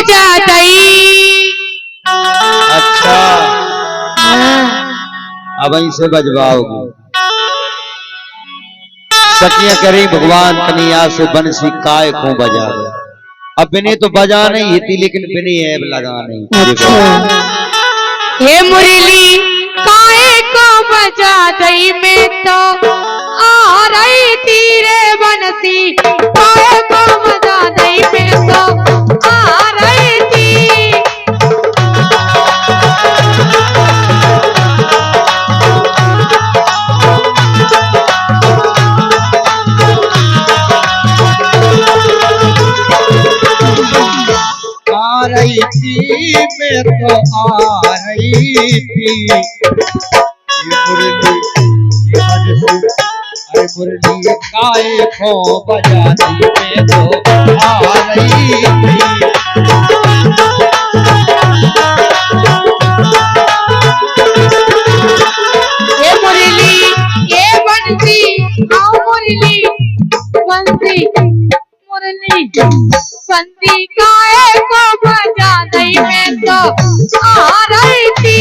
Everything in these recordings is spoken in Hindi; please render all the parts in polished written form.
बजा दई। अच्छा अब वहीं से बजवाओगी। सखियां करी भगवान तनिया से बंसी काय को बजा दे। अब बिने तो बजा नहीं थी लेकिन बिने ऐब लगा नहीं। अच्छा हे मुरली काय को बजा दई मैं तो आ रही थी रे बंसी। काय को बजा दई मैं तो आ रही थी। आ रही थी मैं तो आ रही थी। अरे मुरली काय को बजा दी मैं तो आ रही थी। ये मुरली ये बंसी आओ मुरली बंसी मुरली बंसी काय को बजा दई मैं तो आ रही थी।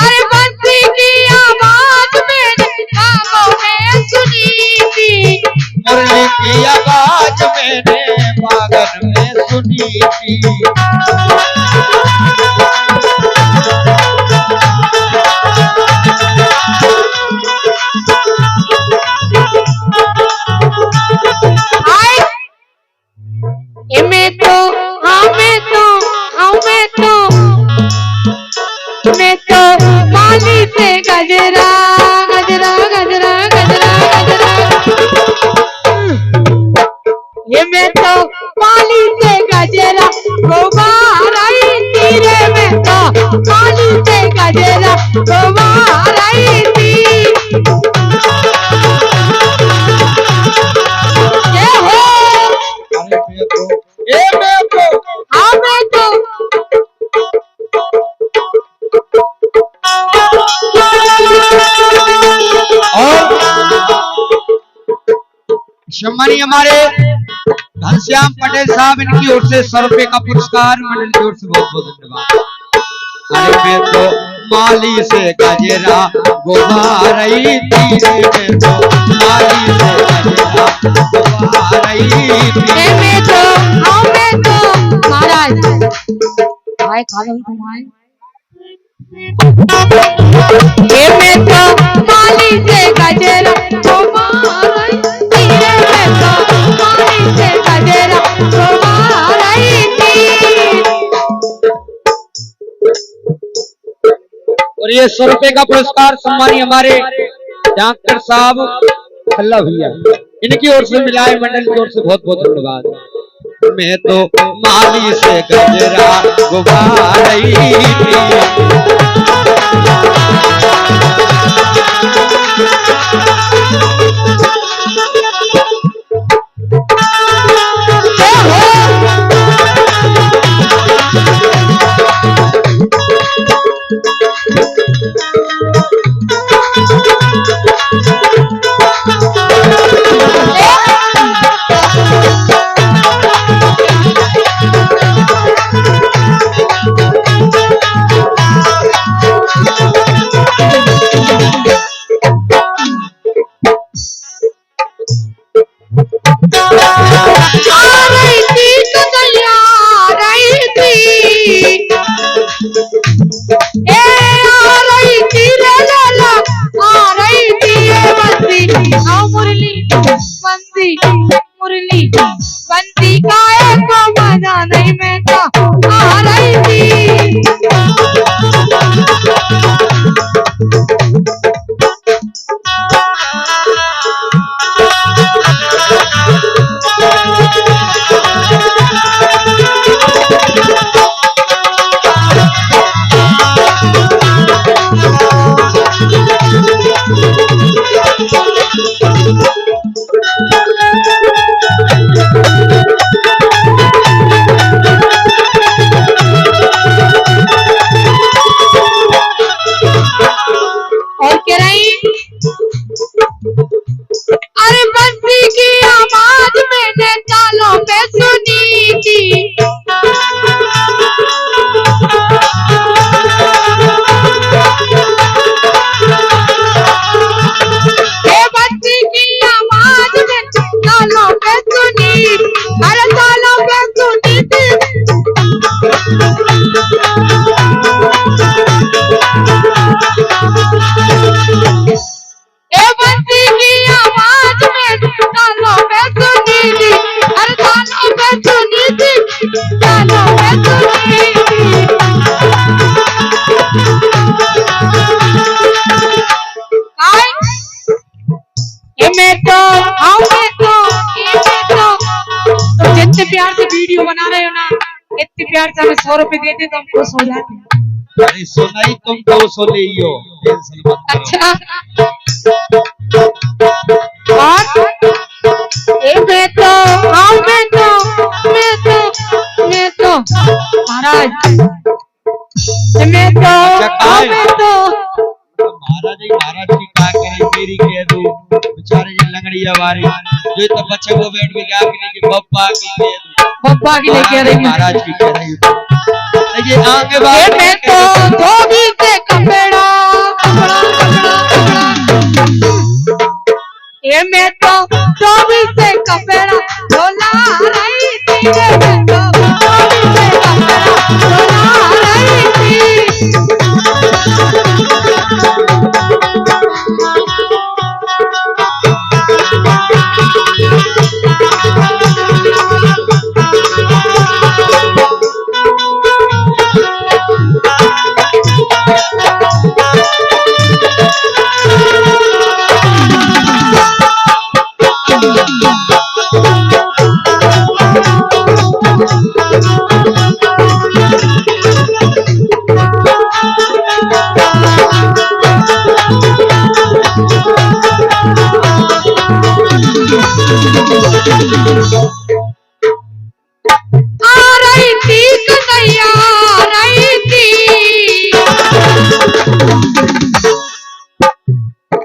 अरे बंसी की आवाज मैंने कानों में सुनी थी। मुरली की आवाज मैंने बागन में सुनी थी। मैं तो माली से गजरा गजरा गजरा गजरा गजरा। ये मैं तो माली से गजरा घुमा रही थी रे। मैं तो माली से गजरा घुमा रही थी। ये हो हाँ मैं तो सम्मानीय हमारे घनश्याम पटेल साहब इनकी ओर से 100 रुपए का पुरस्कार मंडल की ओर से बहुत बहुत धन्यवाद। अरे मैं तो माली से गजरा घुमा रही थी। मैं तो माली से गजरा घुमा रही थी। मैं तो महाराज भाई खा लो तुम्हारे। ये मैं तो माली से गजरा घुमा रही थी रे। मैं तो माली से गजरा घुमा रही थी। और ये 100 रुपए का पुरस्कार सम्मानीय हमारे डॉक्टर साहब खल्ला भैया इनकी ओर से मिला है। मंडल की ओर से बहुत बहुत धन्यवाद। मैं तो माली से गजरा घुमा रही थी। गानों में सुनी थी। ये मैं तो तुम जितने प्यार से वीडियो बना रहे हो ना, इतने प्यार से हमें 100 रुपए देते तो हम खुश हो जाते। अरे सुनाई तुम 200 ले हो, टेंशन मत करो। अच्छा, और ये मैं तो महाराज, मैं तो महाराज जी क्या करे, मेरी कह दो बेचारे ये लंगड़िया वारी जो तो बच्चे को बैठ के क्या करें कि बप्पा की कह दो, बप्पा की लेके आ रही हूं। महाराज की कह रही हूं। ये आगे बात ये मैं तो धोबी से कपड़ा, ये मैं तो धोबी से कपड़ा डोला रही थी, मैं तो धोबी से कपड़ा डोला रही थी।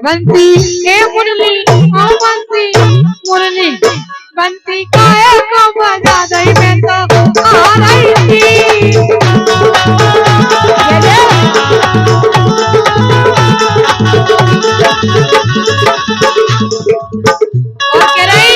बंसी ए मुरली, ओ बंसी मुरली, बंसी काया को बजा दई, मैं तो आ रही थी। और कह रही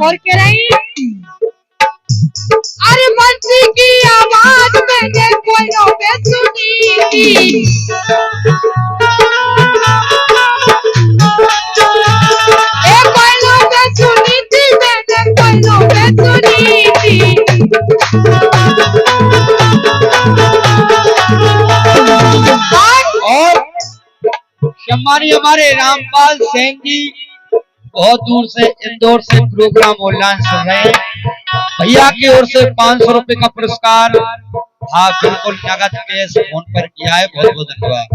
और कह रही, अरे बंसी की आवाज मैंने कोयलों पे सुनी थी। ए कोयलों पे सुनी थी, मैंने कोयलों पे सुनी थी। और हमारे रामपाल सेन जी बहुत दूर से इंदौर से प्रोग्राम ऑनलाइन सुन रहे हैं। भैया की ओर से 500 रुपए का पुरस्कार, हाँ बिल्कुल नगद कैश फोन पर किया है, बहुत बहुत धन्यवाद।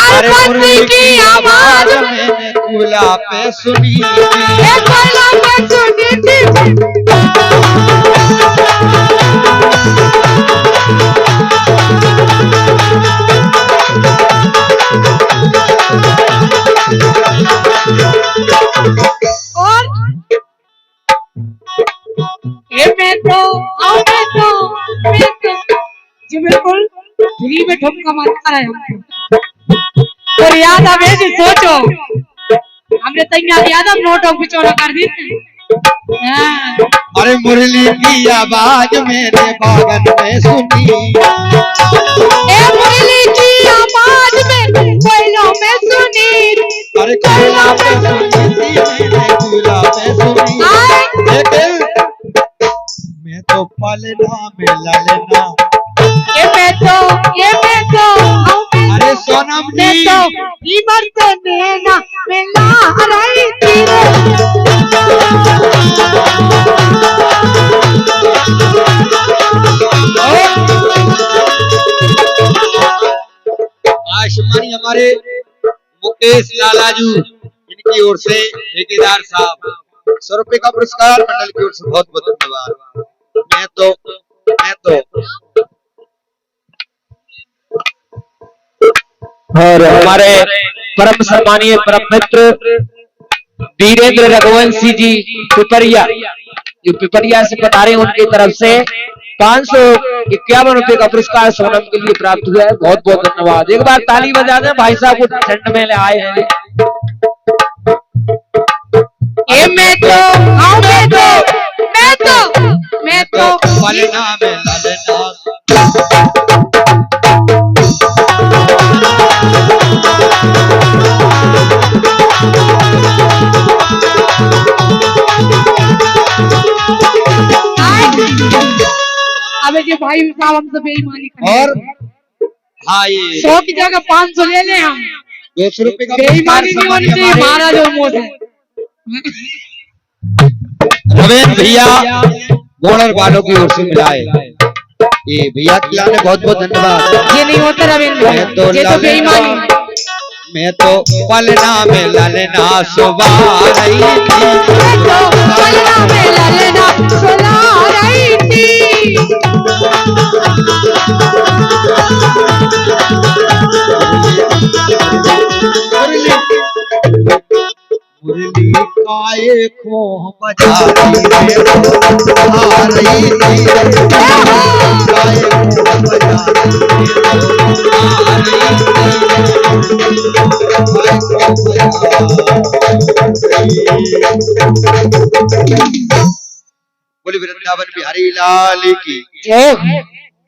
अरे मुरली की आवाज मैंने कुला पे सुनी थी, और ये मैं तो जी बिल्कुल फ्री में ठुमका मारता रहे हमको। और याद आवे जी, सोचो हमने तैयार याद हम नोटों बिचौड़ा कर दी। अरे मुरली की आवाज मैंने बागन में सुनी, ए मुरली की आवाज मैंने कोयलों में सुनी, अरे कोयला पे सुनी थी मैंने कुला पे सुनी। मैं तो पलना में ललना, ये मैं तो अरे सोनम जी तो नैना में ला रही थी। आयुष्मानी हमारे मुकेश लालाजू, इनकी ओर से ठेकेदार साहब 100 रुपए का पुरस्कार, मंडल की ओर से बहुत बहुत धन्यवाद। मैं तो और हमारे परम सम्मानीय परम मित्र वीरेंद्र रघुवंशी जी पिपरिया, जो पिपरिया से पधारे, उनकी तरफ से 551 रुपए का पुरस्कार सोनम के लिए प्राप्त हुआ है। बहुत बहुत धन्यवाद। एक बार ताली बजा दें, भाई साहब को ठंड में ले आए हैं। ये मैं तो पलना में ललना अबे जी भाई साहब हमसे बेईमानी कर और हाँ ये 100 की जगह 500 ले लें हम। 200 रुपए का बेईमानी नहीं होनी चाहिए महाराज और मुंह से। रवेंद्र भैया बॉर्डर वालों की ओर से मिलाए। ये भैया खिलाने बहुत बहुत धन्यवाद। ये नहीं होता रविंद्र, ये तो बेईमानी। मैं तो पलना में ललना सुबह रही थी, मैं तो पलना में ललना सुला रही थी। मुरली काये को बजा रही आ रही थी, काये को बजा बोली वृंदावन बिहारी लाल की जय।